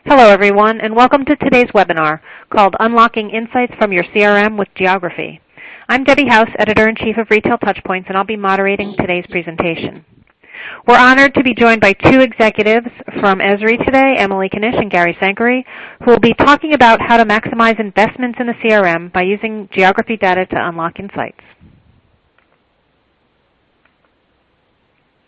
Hello everyone, and welcome to today's webinar called Unlocking Insights from Your CRM with Geography. I'm Debbie House, Editor-in-Chief of Retail Touchpoints, and I'll be moderating today's presentation. We're honored to be joined by two executives from Esri today, Emily Knish and Gary Sankery, who will be talking about how to maximize investments in the CRM by using geography data to unlock insights.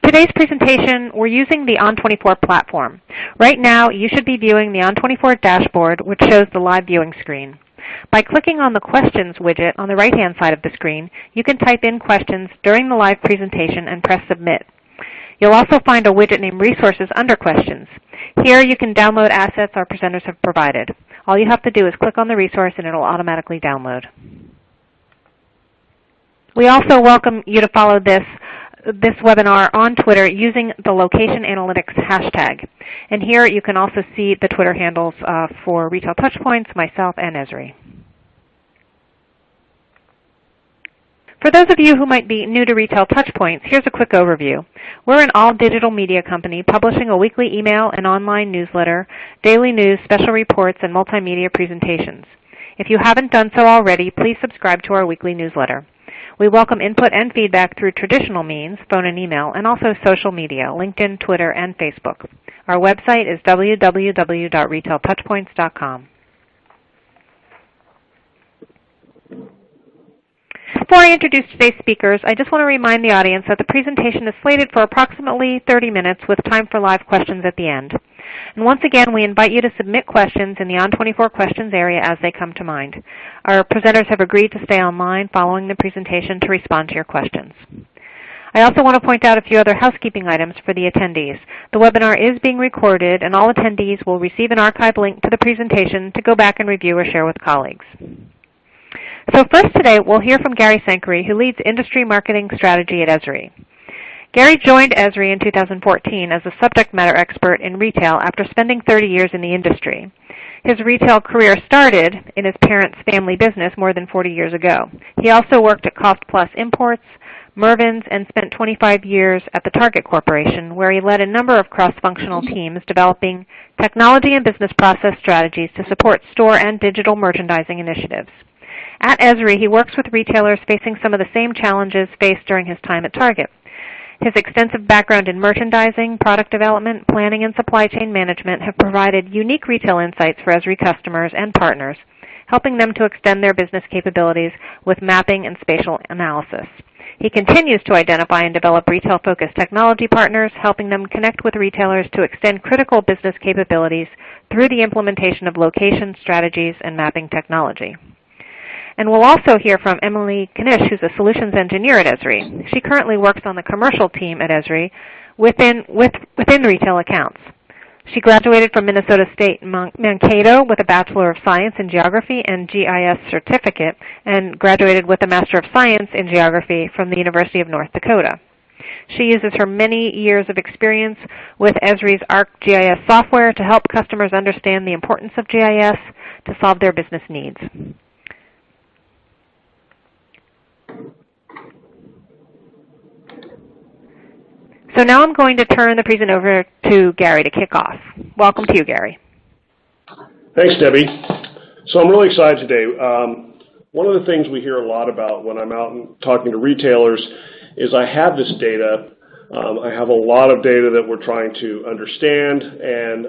Today's presentation, we're using the On24 platform. Right now, you should be viewing the On24 dashboard, which shows the live viewing screen. By clicking on the Questions widget on the right-hand side of the screen, you can type in questions during the live presentation and press Submit. You'll also find a widget named Resources under Questions. Here, you can download assets our presenters have provided. All you have to do is click on the resource and it will automatically download. We also welcome you to follow this webinar on Twitter using the Location Analytics hashtag. And here you can also see the Twitter handles for Retail Touchpoints, myself, and Esri. For those of you who might be new to Retail Touchpoints, here's a quick overview. We're an all-digital media company publishing a weekly email and online newsletter, daily news, special reports, and multimedia presentations. If you haven't done so already, please subscribe to our weekly newsletter. We welcome input and feedback through traditional means, phone and email, and also social media, LinkedIn, Twitter, and Facebook. Our website is www.retailtouchpoints.com. Before I introduce today's speakers, I just want to remind the audience that the presentation is slated for approximately 30 minutes with time for live questions at the end. And once again, we invite you to submit questions in the On24 questions area as they come to mind. Our presenters have agreed to stay online following the presentation to respond to your questions. I also want to point out a few other housekeeping items for the attendees. The webinar is being recorded, and all attendees will receive an archive link to the presentation to go back and review or share with colleagues. So first today, we'll hear from Gary Sankery, who leads Industry Marketing Strategy at Esri. Gary joined Esri in 2014 as a subject matter expert in retail after spending 30 years in the industry. His retail career started in his parents' family business more than 40 years ago. He also worked at Cost Plus Imports, Mervyn's, and spent 25 years at the Target Corporation, where he led a number of cross-functional teams developing technology and business process strategies to support store and digital merchandising initiatives. At Esri, he works with retailers facing some of the same challenges faced during his time at Target. His extensive background in merchandising, product development, planning, and supply chain management have provided unique retail insights for Esri customers and partners, helping them to extend their business capabilities with mapping and spatial analysis. He continues to identify and develop retail-focused technology partners, helping them connect with retailers to extend critical business capabilities through the implementation of location strategies and mapping technology. And we'll also hear from Emily Knish, who's a solutions engineer at Esri. She currently works on the commercial team at Esri within retail accounts. She graduated from Minnesota State Mankato with a Bachelor of Science in Geography and GIS certificate, and graduated with a Master of Science in Geography from the University of North Dakota. She uses her many years of experience with Esri's ArcGIS software to help customers understand the importance of GIS to solve their business needs. So now I'm going to turn the presentation over to Gary to kick off. Welcome to you, Gary. Thanks, Debbie. So I'm really excited today. One of the things we hear a lot about when I'm out and talking to retailers is I have this data. I have a lot of data that we're trying to understand, and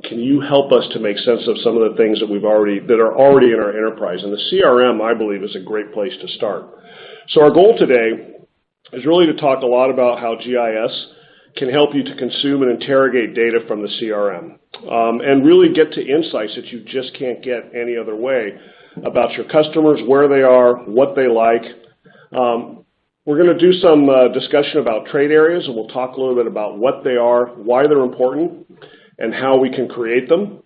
can you help us to make sense of some of the things that that are already in our enterprise? And the CRM, I believe, is a great place to start. So our goal today is really to talk a lot about how GIS can help you to consume and interrogate data from the CRM and really get to insights that you just can't get any other way about your customers, where they are, what they like. We're going to do some discussion about trade areas, and we'll talk a little bit about what they are, why they're important, and how we can create them.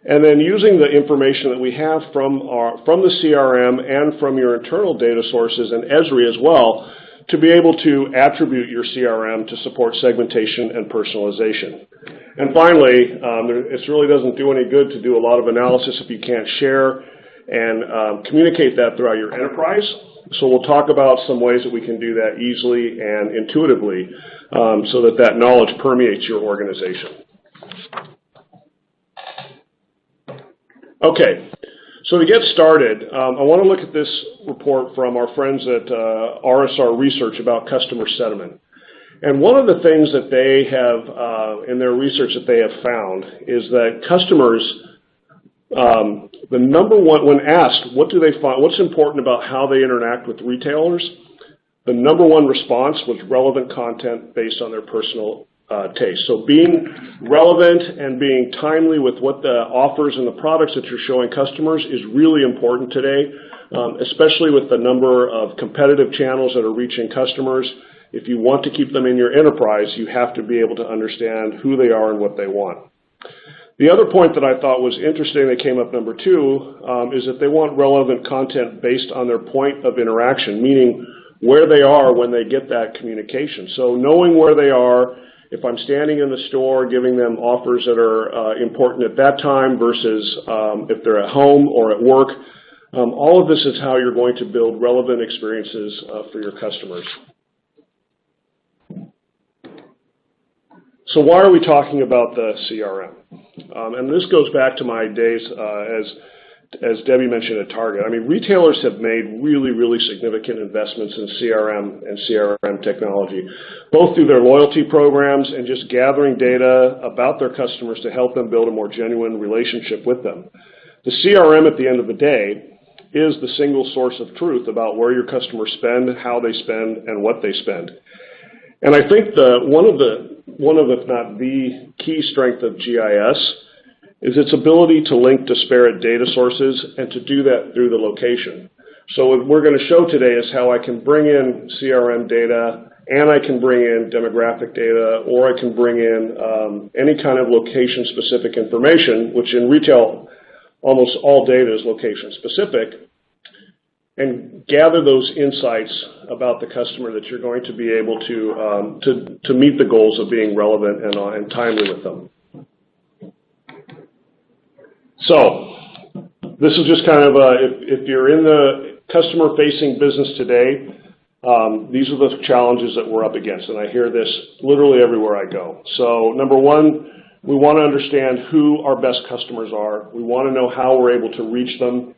And then using the information that we have from the CRM and from your internal data sources and Esri as well, to be able to attribute your CRM to support segmentation and personalization. And finally, it really doesn't do any good to do a lot of analysis if you can't share and communicate that throughout your enterprise. So we'll talk about some ways that we can do that easily and intuitively so that knowledge permeates your organization. Okay, so to get started, I want to look at this report from our friends at RSR Research about customer sentiment. And one of the things that they have in their research that they have found is that customers, the number one, when asked what do they find, what's important about how they interact with retailers, the number one response was relevant content based on their personal taste. So being relevant and being timely with what the offers and the products that you're showing customers is really important today, especially with the number of competitive channels that are reaching customers. If you want to keep them in your enterprise, you have to be able to understand who they are and what they want. The other point that I thought was interesting that came up number 2 is that they want relevant content based on their point of interaction, meaning where they are when they get that communication. So knowing where they are, if I'm standing in the store giving them offers that are important at that time versus if they're at home or at work, all of this is how you're going to build relevant experiences for your customers. So why are we talking about the CRM? And this goes back to my days as Debbie mentioned at Target. I mean, retailers have made really, really significant investments in CRM and CRM technology, both through their loyalty programs and just gathering data about their customers to help them build a more genuine relationship with them. The CRM at the end of the day is the single source of truth about where your customers spend, how they spend, and what they spend. And I think one of if not the key strength of GIS is its ability to link disparate data sources and to do that through the location. So what we're going to show today is how I can bring in CRM data and I can bring in demographic data, or I can bring in any kind of location-specific information, which in retail almost all data is location-specific, and gather those insights about the customer that you're going to be able to meet the goals of being relevant and timely with them. So this is just kind of if you're in the customer-facing business today, these are the challenges that we're up against, and I hear this literally everywhere I go. So number one, we want to understand who our best customers are. We want to know how we're able to reach them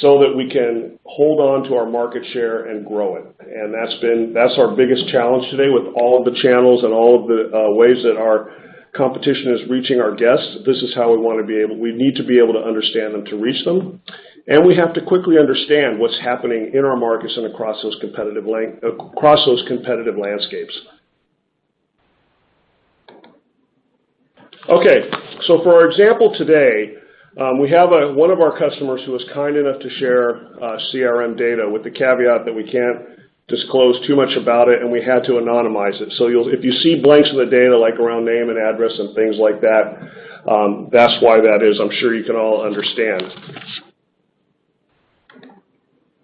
so that we can hold on to our market share and grow it. And that's our biggest challenge today with all of the channels and all of the ways that our competition is reaching our guests. This is how we need to be able to understand them to reach them. And we have to quickly understand what's happening in our markets and across those competitive landscapes. Okay, so for our example today, we have one of our customers who was kind enough to share CRM data with the caveat that we can't disclose too much about it, and we had to anonymize it. So if you see blanks in the data, like around name and address and things like that, that's why that is. I'm sure you can all understand.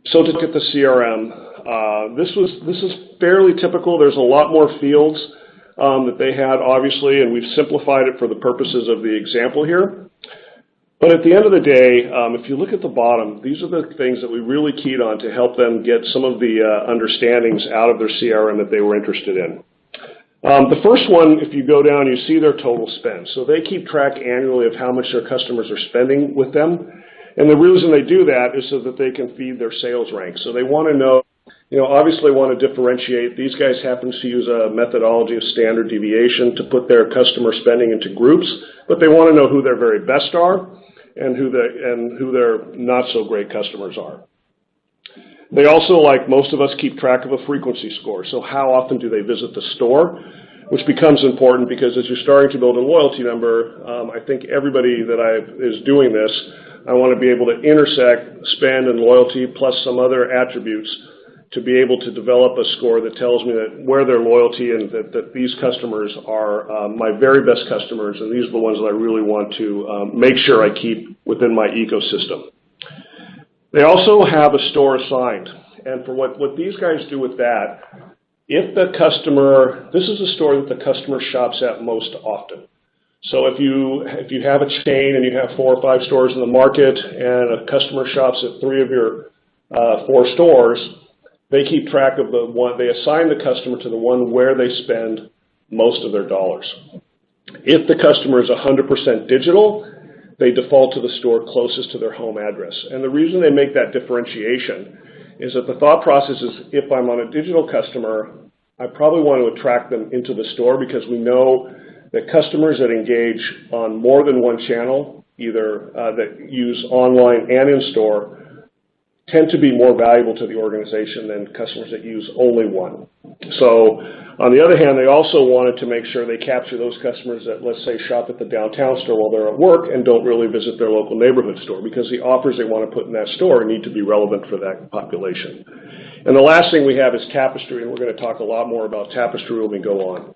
So to look at the CRM, this is fairly typical. There's a lot more fields that they had, obviously, and we've simplified it for the purposes of the example here. But at the end of the day, if you look at the bottom, these are the things that we really keyed on to help them get some of the understandings out of their CRM that they were interested in. The first one, if you go down, you see their total spend. So they keep track annually of how much their customers are spending with them. And the reason they do that is so that they can feed their sales rank. So they want to know, obviously want to differentiate. These guys happen to use a methodology of standard deviation to put their customer spending into groups, but they want to know who their very best are and who their not so great customers are. They also, like most of us, keep track of a frequency score. So how often do they visit the store, which becomes important because as you're starting to build a loyalty number, I think everybody that is doing this, I want to be able to intersect spend and loyalty plus some other attributes to be able to develop a score that tells me that where their loyalty and that these customers are my very best customers, and these are the ones that I really want to make sure I keep within my ecosystem. They also have a store assigned, and for what these guys do with that, if the customer, this is a store that the customer shops at most often. So if you have a chain and you have 4 or 5 stores in the market and a customer shops at 3 of your 4 stores, they keep track of the one, they assign the customer to the one where they spend most of their dollars. If the customer is 100% digital, they default to the store closest to their home address. And the reason they make that differentiation is that the thought process is, if I'm on a digital customer, I probably want to attract them into the store, because we know that customers that engage on more than one channel, either that use online and in-store, tend to be more valuable to the organization than customers that use only one. So on the other hand, they also wanted to make sure they capture those customers that, let's say, shop at the downtown store while they're at work and don't really visit their local neighborhood store, because the offers they want to put in that store need to be relevant for that population. And the last thing we have is Tapestry, and we're going to talk a lot more about Tapestry when we go on.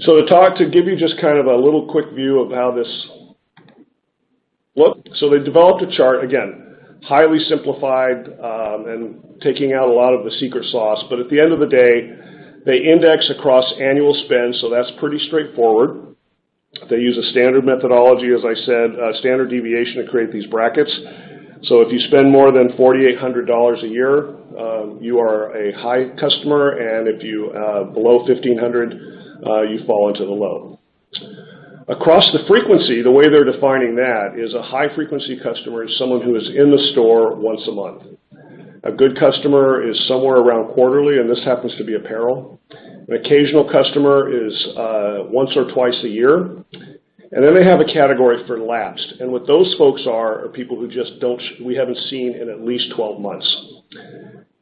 So to give you just kind of a little quick view of how this looked. So they developed a chart, again, highly simplified and taking out a lot of the secret sauce, but at the end of the day, they index across annual spend, so that's pretty straightforward. They use a standard methodology, as I said, standard deviation to create these brackets. So if you spend more than $4,800 a year, you are a high customer, and if you below $1,500, you fall into the low. Across the frequency, the way they're defining that is a high-frequency customer is someone who is in the store once a month. A good customer is somewhere around quarterly, and this happens to be apparel. An occasional customer is once or twice a year. And then they have a category for lapsed. And what those folks are people who just we haven't seen in at least 12 months.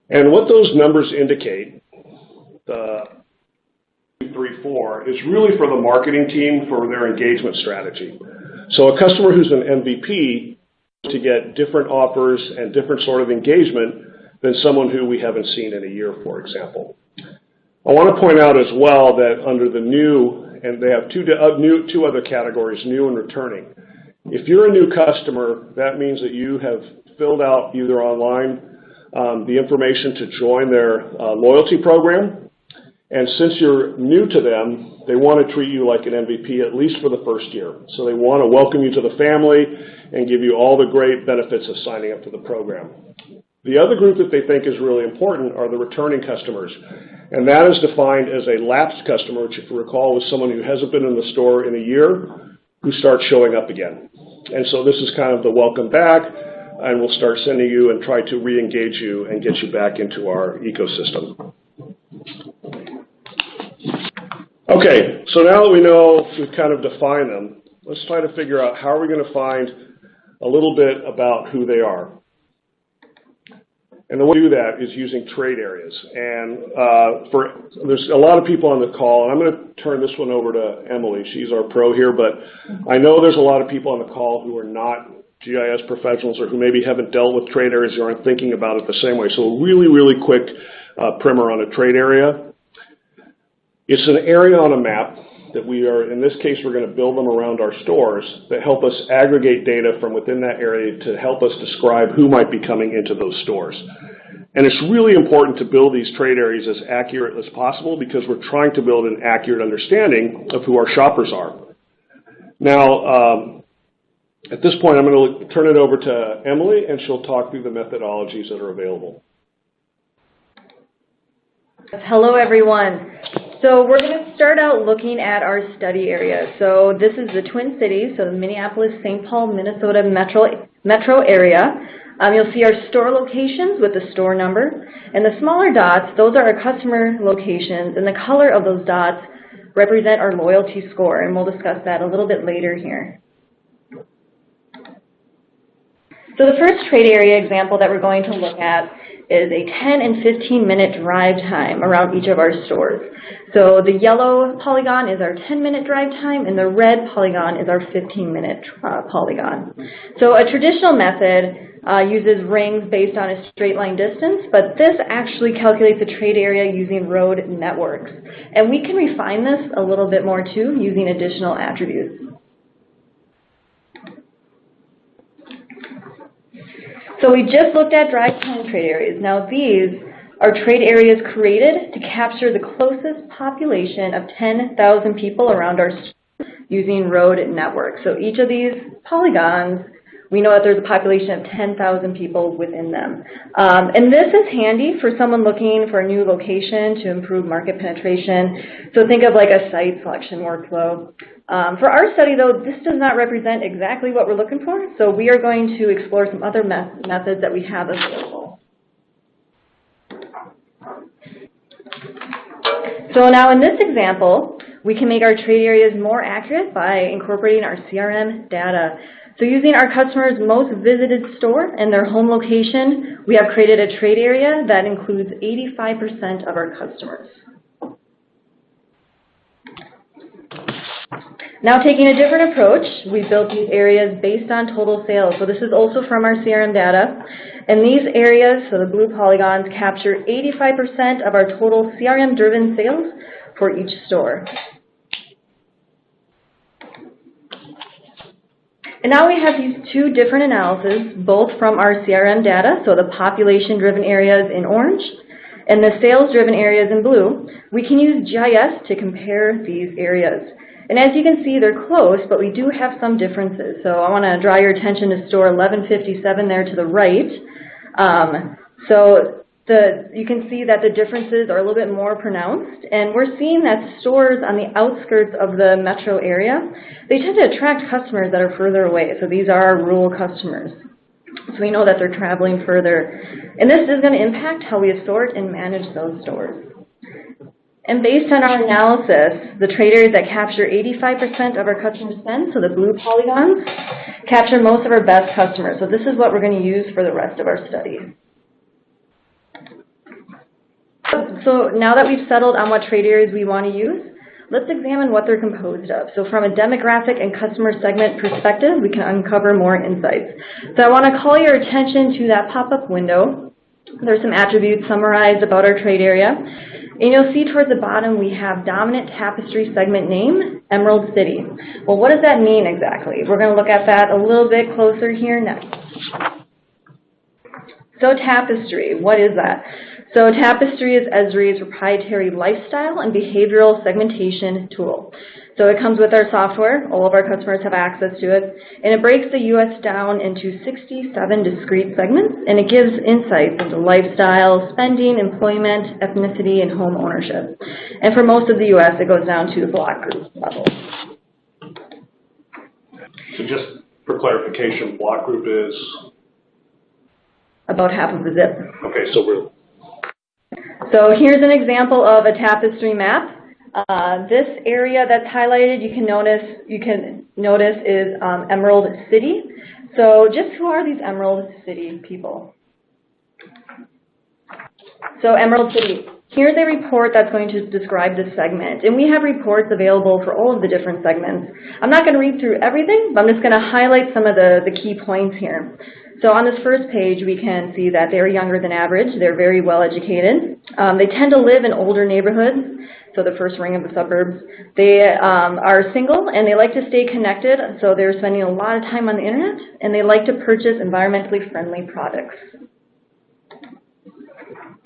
And what those numbers indicate, the 3, 4, is really for the marketing team for their engagement strategy. So a customer who's an MVP to get different offers and different sort of engagement than someone who we haven't seen in a year, for example. I want to point out as well that under the new, and they have two other categories, new and returning. If you're a new customer, that means that you have filled out either online the information to join their loyalty program. And since you're new to them, they want to treat you like an MVP at least for the first year. So they want to welcome you to the family and give you all the great benefits of signing up to the program. The other group that they think is really important are the returning customers. And that is defined as a lapsed customer, which, if you recall, is someone who hasn't been in the store in a year who starts showing up again. And so this is kind of the welcome back, and we'll start sending you and try to re-engage you and get you back into our ecosystem. Okay, so now that we know we've kind of defined them, let's try to figure out how are we going to find a little bit about who they are. And the way to do that is using trade areas. And there's a lot of people on the call, and I'm going to turn this one over to Emily. She's our pro here, but I know there's a lot of people on the call who are not GIS professionals or who maybe haven't dealt with trade areas or aren't thinking about it the same way. So a really, really quick primer on a trade area. It's an area on a map that we are, in this case, we're going to build them around our stores that help us aggregate data from within that area to help us describe who might be coming into those stores. And it's really important to build these trade areas as accurate as possible because we're trying to build an accurate understanding of who our shoppers are. Now, at this point, I'm going to turn it over to Emily, and she'll talk through the methodologies that are available. Hello, everyone. So we're going to start out looking at our study area. So this is the Twin Cities, so the Minneapolis-St. Paul, Minnesota metro area. You'll see our store locations with the store number. And the smaller dots, those are our customer locations, and the color of those dots represent our loyalty score, and we'll discuss that a little bit later here. So the first trade area example that we're going to look at is a 10 and 15-minute drive time around each of our stores. So the yellow polygon is our 10-minute drive time, and the red polygon is our 15-minute polygon. So a traditional method uses rings based on a straight line distance, but this actually calculates the trade area using road networks. And we can refine this a little bit more too using additional attributes. So we just looked at drive time trade areas. Now these are trade areas created to capture the closest population of 10,000 people around our store using road networks. So each of these polygons we know that there's a population of 10,000 people within them. And this is handy for someone looking for a new location to improve market penetration. So think of like a site selection workflow. For our study, though, this does not represent exactly what we're looking for, so we are going to explore some other methods that we have available. So now in this example, we can make our trade areas more accurate by incorporating our CRM data. So using our customer's most visited store and their home location, we have created a trade area that includes 85% of our customers. Now taking a different approach, we built these areas based on total sales. So this is also from our CRM data. And these areas, so the blue polygons, capture 85% of our total CRM-driven sales for each store. And now we have these two different analyses, both from our CRM data, so the population-driven areas in orange, and the sales-driven areas in blue. We can use GIS to compare these areas. And as you can see, they're close, but we do have some differences. So I want to draw your attention to store 1157 there to the right. You can see that the differences are a little bit more pronounced, and we're seeing that stores on the outskirts of the metro area, they tend to attract customers that are further away. So these are our rural customers. So we know that they're traveling further. And this is going to impact how we assort and manage those stores. And based on our analysis, the trade areas that capture 85% of our customer spend, so the blue polygons, capture most of our best customers. So this is what we're going to use for the rest of our study. So now that we've settled on what trade areas we want to use, let's examine what they're composed of. So from a demographic and customer segment perspective, we can uncover more insights. So I want to call your attention to that pop-up window. There's some attributes summarized about our trade area. And you'll see towards the bottom we have dominant tapestry segment name, Emerald City. Well, what does that mean exactly? We're going to look at that a little bit closer here next. So tapestry, what is that? So tapestry is Esri's proprietary lifestyle and behavioral segmentation tool. So it comes with our software. All of our customers have access to it. And it breaks the U.S. down into 67 discrete segments, and it gives insights into lifestyle, spending, employment, ethnicity, and home ownership. And for most of the U.S., it goes down to the block group level. So just for clarification, block group is? About half of the zip. Okay, so here's an example of a tapestry map. This area that's highlighted, you can notice is Emerald City. So just who are these Emerald City people? So Emerald City, here's a report that's going to describe this segment. And we have reports available for all of the different segments. I'm not going to read through everything, but I'm just going to highlight some of the key points here. So on this first page, we can see that they're younger than average. They're very well educated. They tend to live in older neighborhoods, so the first ring of the suburbs. They are single, and they like to stay connected, so they're spending a lot of time on the internet, and they like to purchase environmentally friendly products.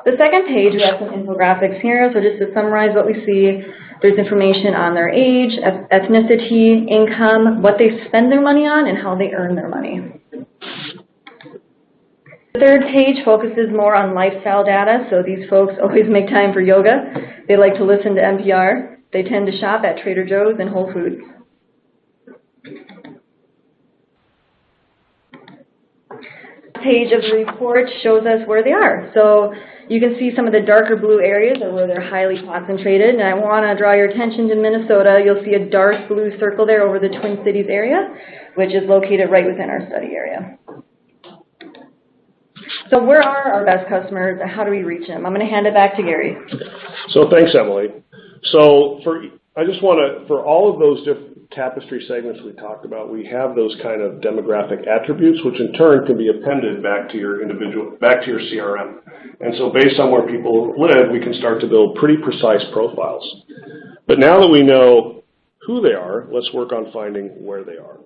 The second page, we have some infographics here, so just to summarize what we see, there's information on their age, ethnicity, income, what they spend their money on, and how they earn their money. The third page focuses more on lifestyle data, so these folks always make time for yoga. They like to listen to NPR. They tend to shop at Trader Joe's and Whole Foods. Page of the report shows us where they are. So you can see some of the darker blue areas are where they're highly concentrated. And I want to draw your attention to Minnesota. You'll see a dark blue circle there over the Twin Cities area, which is located right within our study area. So where are our best customers, and how do we reach them? I'm going to hand it back to Gary. So thanks, Emily. So I just want to, for all of those different tapestry segments we talked about, we have those kind of demographic attributes, which in turn can be appended back to your CRM. And so based on where people live, we can start to build pretty precise profiles. But now that we know who they are, let's work on finding where they are.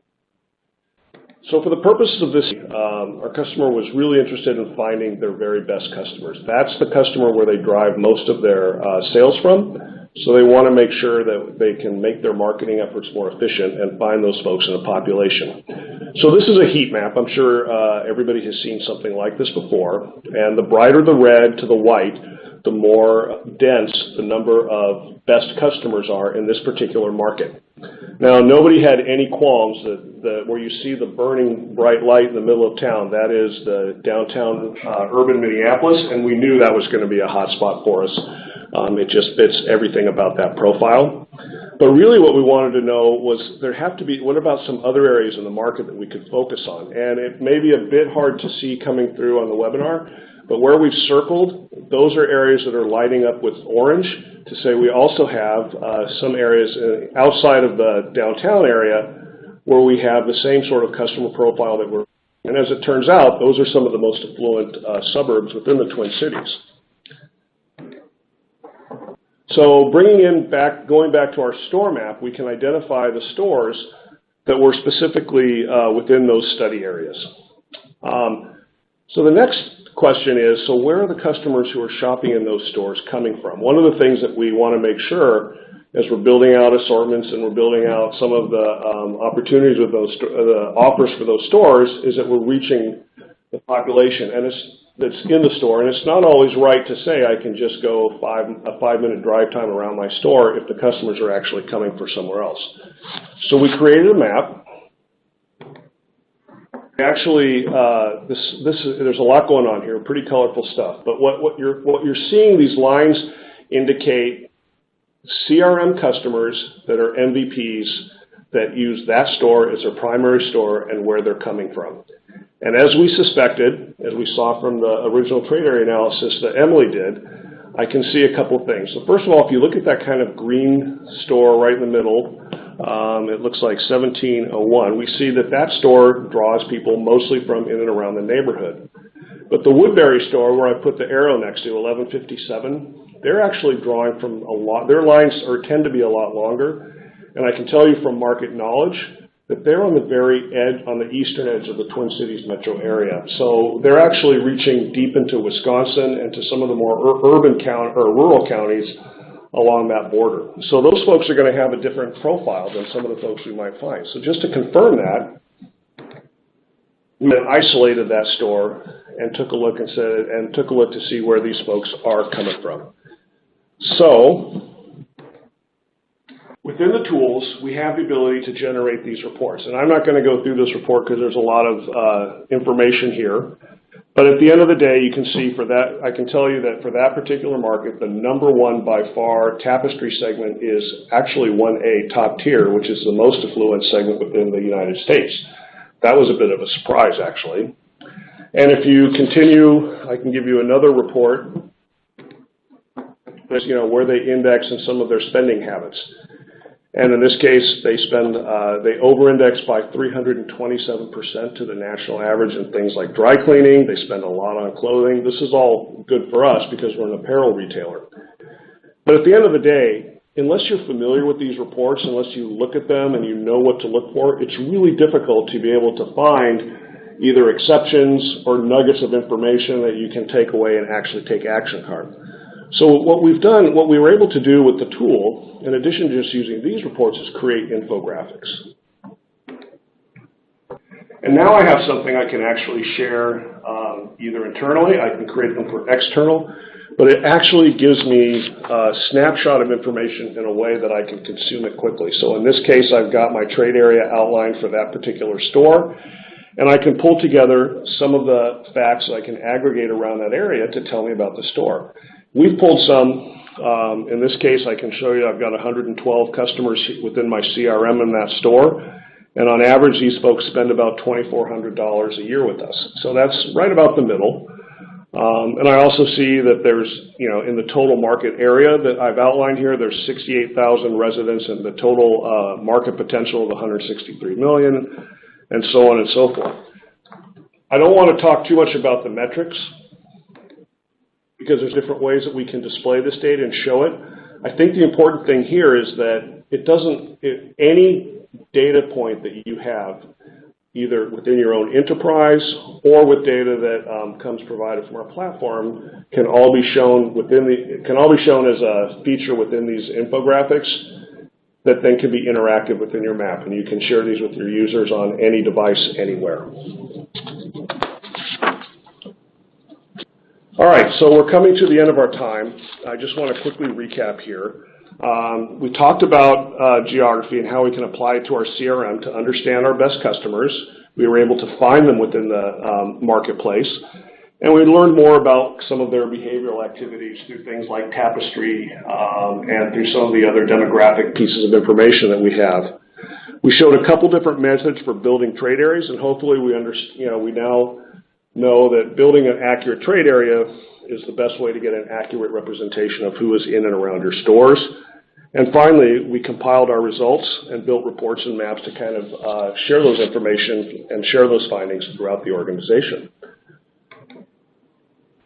So for the purposes of this, our customer was really interested in finding their very best customers. That's the customer where they drive most of their sales from. So they want to make sure that they can make their marketing efforts more efficient and find those folks in a population. So this is a heat map. I'm sure everybody has seen something like this before. And the brighter the red to the white, the more dense the number of best customers are in this particular market. Now, nobody had any qualms that where you see the burning bright light in the middle of town, that is the downtown urban Minneapolis, and we knew that was going to be a hot spot for us. It just fits everything about that profile. But really what we wanted to know was there have to be, what about some other areas in the market that we could focus on? And it may be a bit hard to see coming through on the webinar, but where we've circled, those are areas that are lighting up with orange to say we also have some areas outside of the downtown area where we have the same sort of customer profile that we're, and as it turns out, those are some of the most affluent suburbs within the Twin Cities. So going back to our store map, we can identify the stores that were specifically within those study areas. So the next question is, so where are the customers who are shopping in those stores coming from? One of the things that we want to make sure as we're building out assortments and we're building out some of the opportunities with those the offers for those stores is that we're reaching the population and that's in the store. And it's not always right to say I can just go a 5-minute drive time around my store if the customers are actually coming for somewhere else. So we created a map. Actually, there's a lot going on here, pretty colorful stuff. But what you're seeing, these lines indicate CRM customers that are MVPs that use that store as their primary store and where they're coming from. And as we suspected, as we saw from the original trade area analysis that Emily did, I can see a couple things. So first of all, if you look at that kind of green store right in the middle, it looks like 1701, we see that that store draws people mostly from in and around the neighborhood. But the Woodbury store, where I put the arrow next to, 1157, they're actually drawing from a lot, their lines tend to be a lot longer. And I can tell you from market knowledge that they're on the very edge, on the eastern edge of the Twin Cities metro area. So they're actually reaching deep into Wisconsin and to some of the more urban or rural counties along that border. So those folks are going to have a different profile than some of the folks we might find. So just to confirm that, we isolated that store and took a look to see where these folks are coming from. So within the tools, we have the ability to generate these reports. And I'm not going to go through this report because there's a lot of information here. But at the end of the day, you can see for that, I can tell you that for that particular market, the number one by far tapestry segment is actually 1A, top tier, which is the most affluent segment within the United States. That was a bit of a surprise, actually. And if you continue, I can give you another report. There's, where they index and some of their spending habits. And in this case, they over-index by 327% to the national average in things like dry cleaning. They spend a lot on clothing. This is all good for us because we're an apparel retailer. But at the end of the day, unless you're familiar with these reports, unless you look at them and you know what to look for, it's really difficult to be able to find either exceptions or nuggets of information that you can take away and actually take action on. So what we were able to do with the tool, in addition to just using these reports, is create infographics. And now I have something I can actually share either internally, I can create them for external, but it actually gives me a snapshot of information in a way that I can consume it quickly. So in this case, I've got my trade area outlined for that particular store, and I can pull together some of the facts that I can aggregate around that area to tell me about the store. We've pulled some, in this case I can show you I've got 112 customers within my CRM in that store, and on average these folks spend about $2,400 a year with us. So that's right about the middle. And I also see that there's, in the total market area that I've outlined here, there's 68,000 residents and the total market potential of 163 million, and so on and so forth. I don't want to talk too much about the metrics, because there's different ways that we can display this data and show it. I think the important thing here is that any data point that you have, either within your own enterprise or with data that comes provided from our platform, can all be shown as a feature within these infographics that then can be interactive within your map, and you can share these with your users on any device anywhere. All right, so we're coming to the end of our time. I just want to quickly recap here. We talked about geography and how we can apply it to our CRM to understand our best customers. We were able to find them within the marketplace. And we learned more about some of their behavioral activities through things like Tapestry and through some of the other demographic pieces of information that we have. We showed a couple different methods for building trade areas, and hopefully we now know that building an accurate trade area is the best way to get an accurate representation of who is in and around your stores. And finally, we compiled our results and built reports and maps to kind of share those information and share those findings throughout the organization.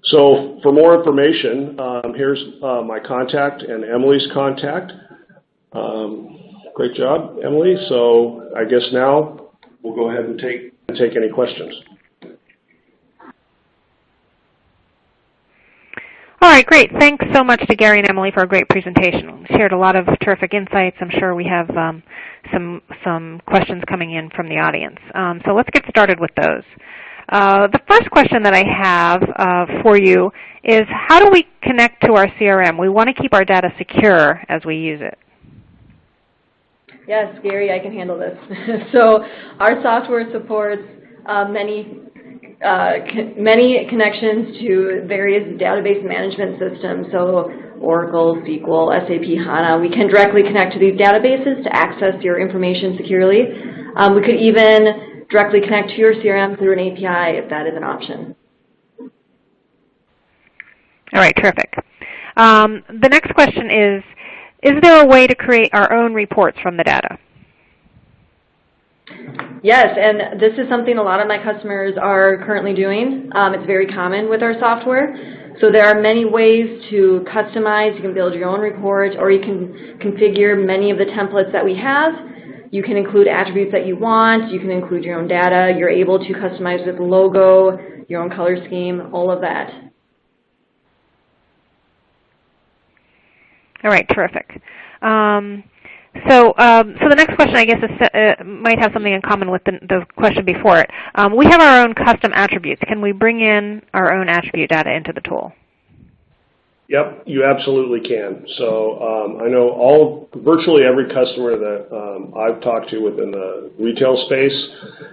So for more information, here's my contact and Emily's contact. Great job, Emily. So I guess now we'll go ahead and take any questions. All right, great. Thanks so much to Gary and Emily for a great presentation. Shared a lot of terrific insights. I'm sure we have some questions coming in from the audience. So let's get started with those. The first question that I have for you is, how do we connect to our CRM? We want to keep our data secure as we use it. Yes, Gary, I can handle this. So our software supports many connections to various database management systems, so Oracle, SQL, SAP HANA. We can directly connect to these databases to access your information securely. We could even directly connect to your CRM through an API if that is an option. All right, terrific. The next question is there a way to create our own reports from the data? Yes, and this is something a lot of my customers are currently doing. It's very common with our software. So there are many ways to customize. You can build your own report, or you can configure many of the templates that we have. You can include attributes that you want. You can include your own data. You're able to customize with logo, your own color scheme, all of that. All right, terrific. So the next question, I guess, might have something in common with the question before it. We have our own custom attributes. Can we bring in our own attribute data into the tool? Yep, you absolutely can. So I know virtually every customer that I've talked to within the retail space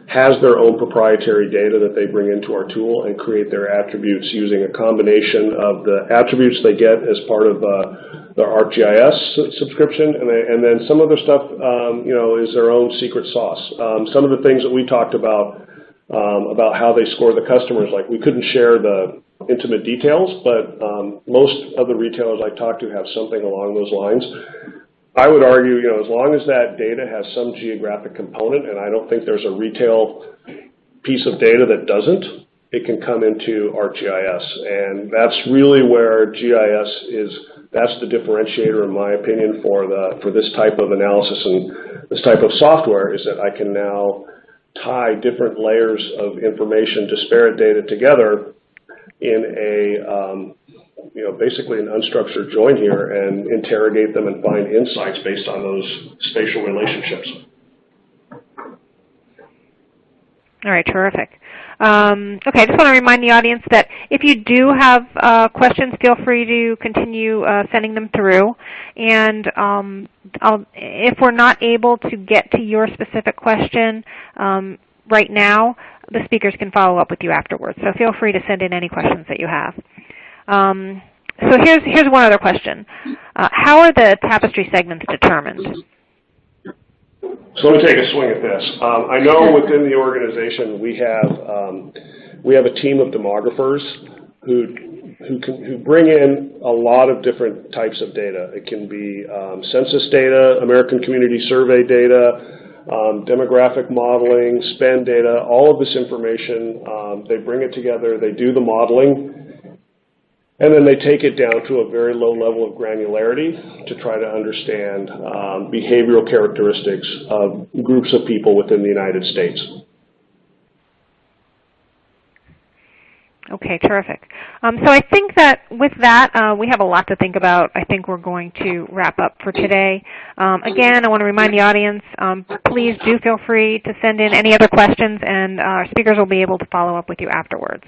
has their own proprietary data that they bring into our tool and create their attributes using a combination of the attributes they get as part of the ArcGIS subscription, and then some of the stuff is their own secret sauce. Some of the things that we talked about how they score the customers, like we couldn't share the intimate details, but most of the retailers I talk to have something along those lines. I would argue, as long as that data has some geographic component, and I don't think there's a retail piece of data that doesn't, it can come into ArcGIS. And that's really where GIS is. That's the differentiator, in my opinion, for this type of analysis and this type of software, is that I can now tie different layers of information, disparate data together in a basically an unstructured join here, and interrogate them and find insights based on those spatial relationships. All right, terrific. Okay, I just want to remind the audience that if you do have questions, feel free to continue sending them through. And if we're not able to get to your specific question right now, the speakers can follow up with you afterwards. So feel free to send in any questions that you have. So here's one other question. How are the Tapestry segments determined? So let me take a swing at this. I know within the organization we have a team of demographers who bring in a lot of different types of data. It can be census data, American Community Survey data, demographic modeling, spend data, all of this information. They bring it together, they do the modeling, and then they take it down to a very low level of granularity to try to understand behavioral characteristics of groups of people within the United States. Okay, terrific. So I think that with that, we have a lot to think about. I think we're going to wrap up for today. Again, I want to remind the audience, please do feel free to send in any other questions, and our speakers will be able to follow up with you afterwards.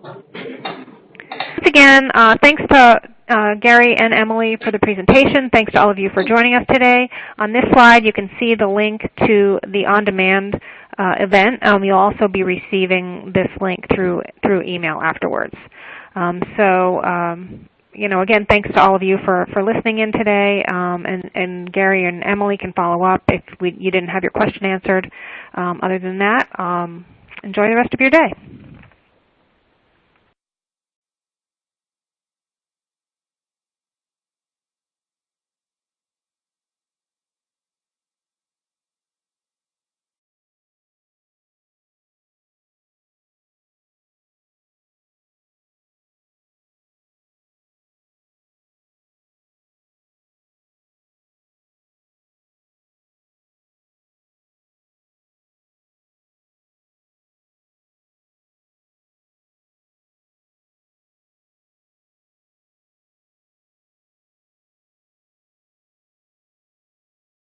Once again, thanks to Gary and Emily for the presentation. Thanks to all of you for joining us today. On this slide, you can see the link to the on-demand event. You'll also be receiving this link through email afterwards. Again, thanks to all of you for listening in today, and Gary and Emily can follow up if you didn't have your question answered. Other than that, enjoy the rest of your day.